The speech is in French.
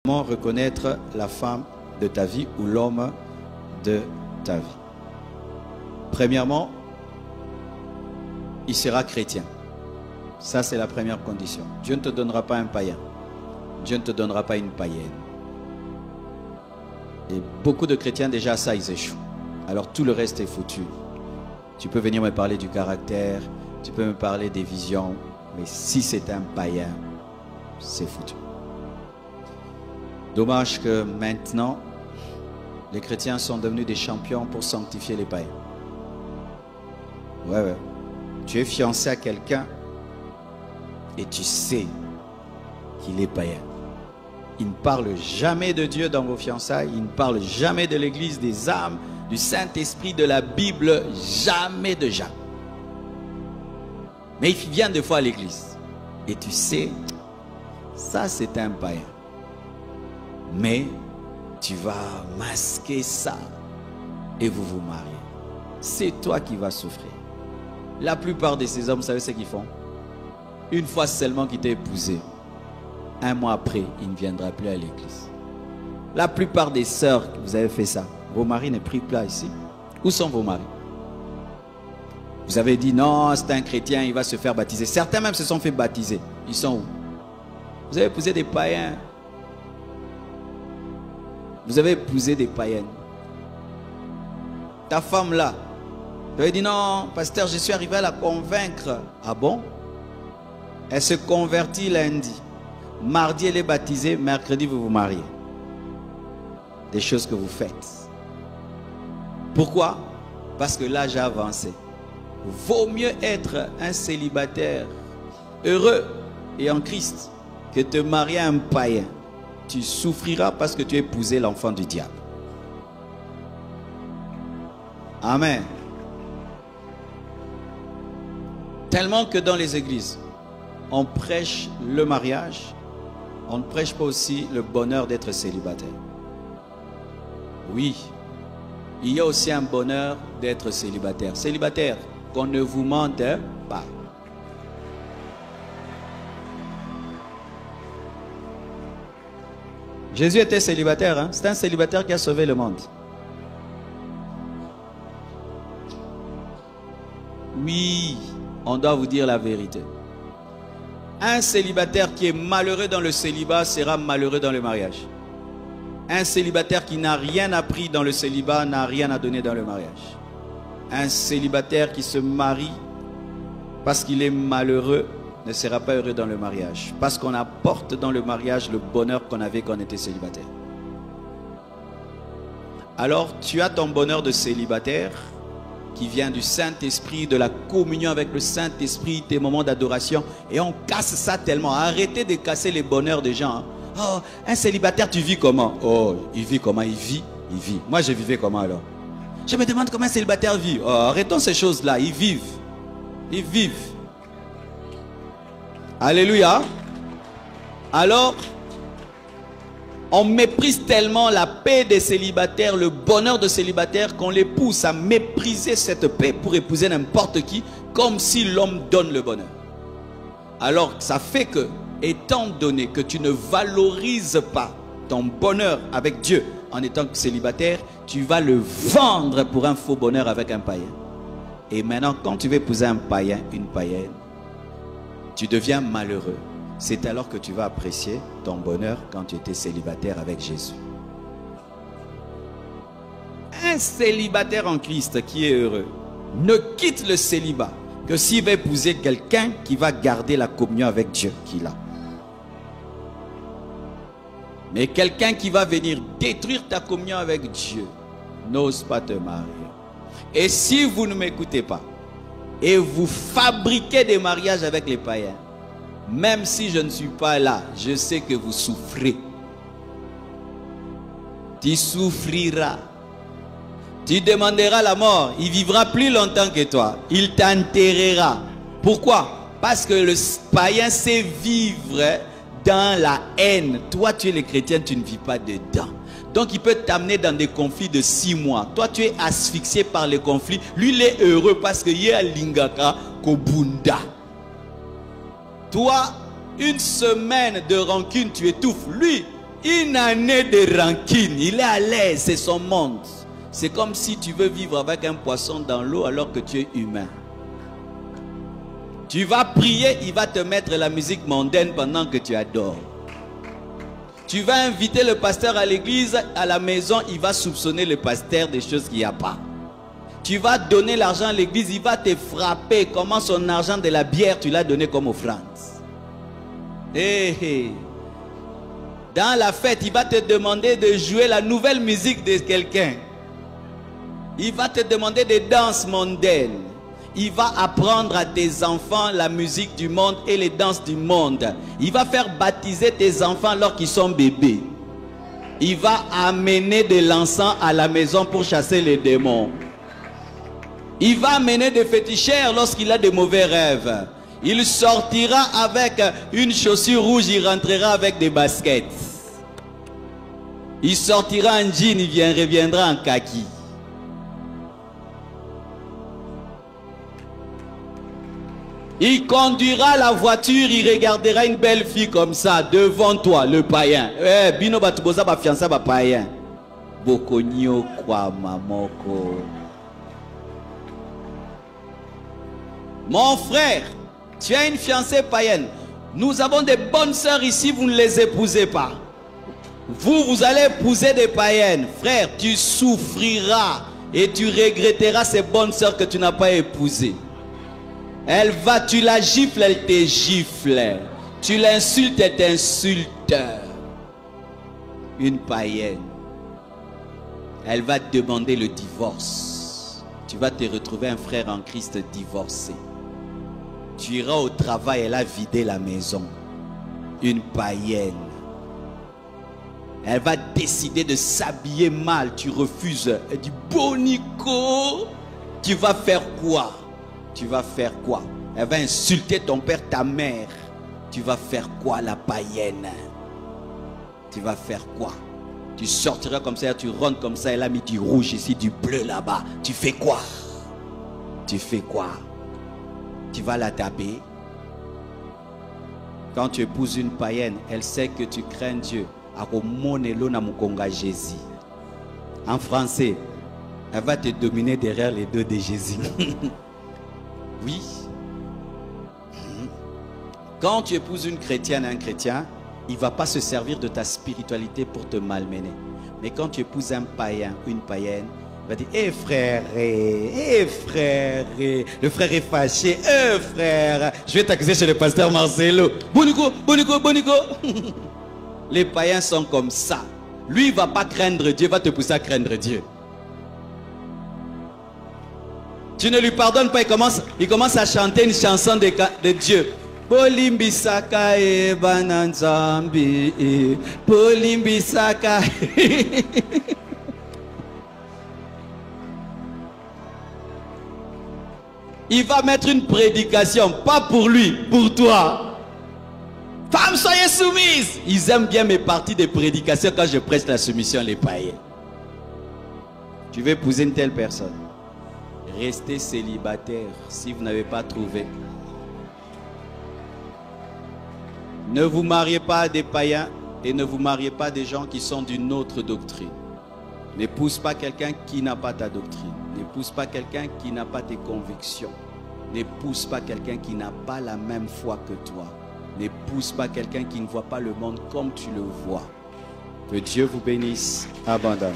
Comment reconnaître la femme de ta vie ou l'homme de ta vie? Premièrement, il sera chrétien. Ça, c'est la première condition. Dieu ne te donnera pas un païen. Dieu ne te donnera pas une païenne. Et beaucoup de chrétiens, déjà, ça, ils échouent. Alors, tout le reste est foutu. Tu peux venir me parler du caractère, tu peux me parler des visions, mais si c'est un païen, c'est foutu. Dommage que maintenant, les chrétiens sont devenus des champions pour sanctifier les païens. Ouais. Tu es fiancé à quelqu'un et tu sais qu'il est païen. Il ne parle jamais de Dieu dans vos fiançailles. Il ne parle jamais de l'église, des âmes, du Saint-Esprit, de la Bible. Jamais de jamais. Mais il vient des fois à l'église. Et tu sais, ça c'est un païen. Mais tu vas masquer ça et vous vous mariez. C'est toi qui vas souffrir. La plupart de ces hommes, vous savez ce qu'ils font? Une fois seulement qu'il t'a épousé, un mois après, il ne viendra plus à l'église. La plupart des sœurs, vous avez fait ça. Vos maris ne prient pas ici. Où sont vos maris? Vous avez dit non, c'est un chrétien, il va se faire baptiser. Certains même se sont fait baptiser. Ils sont où? Vous avez épousé des païens. Vous avez épousé des païennes. Ta femme là, tu avais dit non, pasteur, je suis arrivé à la convaincre. Ah bon? Elle se convertit lundi. Mardi, elle est baptisée. Mercredi, vous vous mariez. Des choses que vous faites. Pourquoi? Parce que l'âge a avancé. Vaut mieux être un célibataire heureux et en Christ que te marier à un païen. Tu souffriras parce que tu as épousé l'enfant du diable. Amen. Tellement que dans les églises, on prêche le mariage, on ne prêche pas aussi le bonheur d'être célibataire. Oui, il y a aussi un bonheur d'être célibataire. Célibataire, qu'on ne vous mente pas. Jésus était célibataire, hein? C'est un célibataire qui a sauvé le monde. Oui, on doit vous dire la vérité. Un célibataire qui est malheureux dans le célibat sera malheureux dans le mariage. Un célibataire qui n'a rien appris dans le célibat n'a rien à donner dans le mariage. Un célibataire qui se marie parce qu'il est malheureux ne sera pas heureux dans le mariage. Parce qu'on apporte dans le mariage le bonheur qu'on avait quand on était célibataire. Alors tu as ton bonheur de célibataire qui vient du Saint-Esprit, de la communion avec le Saint-Esprit, tes moments d'adoration. Et on casse ça tellement. Arrêtez de casser les bonheurs des gens. Oh, un célibataire, tu vis comment? Oh, il vit comment? Il vit. Moi, je vivais comment alors? Je me demande comment un célibataire vit. Oh, arrêtons ces choses-là. Ils vivent. Alléluia. Alors, on méprise tellement la paix des célibataires, le bonheur de célibataire, qu'on les pousse à mépriser cette paix pour épouser n'importe qui, comme si l'homme donne le bonheur. Alors, ça fait que, étant donné que tu ne valorises pas ton bonheur avec Dieu en étant célibataire, tu vas le vendre pour un faux bonheur avec un païen. Et maintenant, quand tu veux épouser un païen, une païenne, tu deviens malheureux. C'est alors que tu vas apprécier ton bonheur quand tu étais célibataire avec Jésus. Un célibataire en Christ qui est heureux ne quitte le célibat que s'il va épouser quelqu'un qui va garder la communion avec Dieu qu'il a. Mais quelqu'un qui va venir détruire ta communion avec Dieu n'ose pas te marier. Et si vous ne m'écoutez pas et vous fabriquez des mariages avec les païens, même si je ne suis pas là, je sais que vous souffrez. Tu souffriras. Tu demanderas la mort. Il vivra plus longtemps que toi. Il t'enterrera. Pourquoi? Parce que le païen sait vivre dans la haine. Toi, tu es le chrétien, tu ne vis pas dedans. Donc, il peut t'amener dans des conflits de 6 mois. Toi, tu es asphyxié par les conflits. Lui, il est heureux parce qu'il y a Lingaka Kobunda. Toi, une semaine de rancune, tu étouffes. Lui, Une année de rancune. Il est à l'aise, c'est son monde. C'est comme si tu veux vivre avec un poisson dans l'eau alors que tu es humain. Tu vas prier, il va te mettre la musique mondaine pendant que tu adores. Tu vas inviter le pasteur à l'église, à la maison, il va soupçonner le pasteur des choses qu'il n'y a pas. Tu vas donner l'argent à l'église, il va te frapper. Comment son argent de la bière, tu l'as donné comme offrande. Dans la fête, il va te demander de jouer la nouvelle musique de quelqu'un. Il va te demander des danses mondaines. Il va apprendre à tes enfants la musique du monde et les danses du monde. Il va faire baptiser tes enfants alors qu'ils sont bébés. Il va amener de l'encens à la maison pour chasser les démons. Il va amener des féticheurs lorsqu'il a de mauvais rêves. Il sortira avec une chaussure rouge, il rentrera avec des baskets. Il sortira en jean, il reviendra en kaki. Il conduira la voiture, il regardera une belle fille comme ça, devant toi, le païen. Bino batuboza ba fiança ba païen. Bokonyo kwa mamoko. Mon frère, tu as une fiancée païenne. Nous avons des bonnes sœurs ici, vous ne les épousez pas. Vous allez épouser des païennes. Frère, tu souffriras et tu regretteras ces bonnes sœurs que tu n'as pas épousées. Tu la gifles, elle te gifle. Tu l'insultes, elle t'insulte. Une païenne. Elle va te demander le divorce. Tu vas te retrouver un frère en Christ divorcé. Tu iras au travail, elle a vidé la maison. Une païenne. Elle va décider de s'habiller mal. Tu refuses. Elle dit, Bonico, tu vas faire quoi? Tu vas faire quoi? Elle va insulter ton père, ta mère. Tu vas faire quoi, la païenne? Tu vas faire quoi? Tu sortiras comme ça, tu rentres comme ça, elle a mis du rouge ici, du bleu là-bas. Tu fais quoi? Tu fais quoi? Tu vas la taper. Quand tu épouses une païenne, elle sait que tu crains Dieu. En français, elle va te dominer derrière les dos de Jésus. Oui. Quand tu épouses une chrétienne, un chrétien, il ne va pas se servir de ta spiritualité pour te malmener. Mais quand tu épouses un païen, une païenne, il va dire, hé frère, frère, le frère est fâché, frère, je vais t'accuser chez le pasteur Marcelo. Bonico, Bonico, Bonico. Les païens sont comme ça. Lui, il ne va pas craindre Dieu, il va te pousser à craindre Dieu. Tu ne lui pardonnes pas, il commence à chanter une chanson de Dieu. Polimbisaka e bananzambi, Polimbisaka. Il va mettre une prédication, pas pour lui, pour toi. Femmes, soyez soumises. Ils aiment bien mes parties de prédication quand je prêche la soumission, les païens. Tu veux épouser une telle personne? Restez célibataire si vous n'avez pas trouvé. Ne vous mariez pas à des païens et ne vous mariez pas à des gens qui sont d'une autre doctrine. N'épouse pas quelqu'un qui n'a pas ta doctrine. N'épouse pas quelqu'un qui n'a pas tes convictions. N'épouse pas quelqu'un qui n'a pas la même foi que toi. N'épouse pas quelqu'un qui ne voit pas le monde comme tu le vois. Que Dieu vous bénisse abondamment.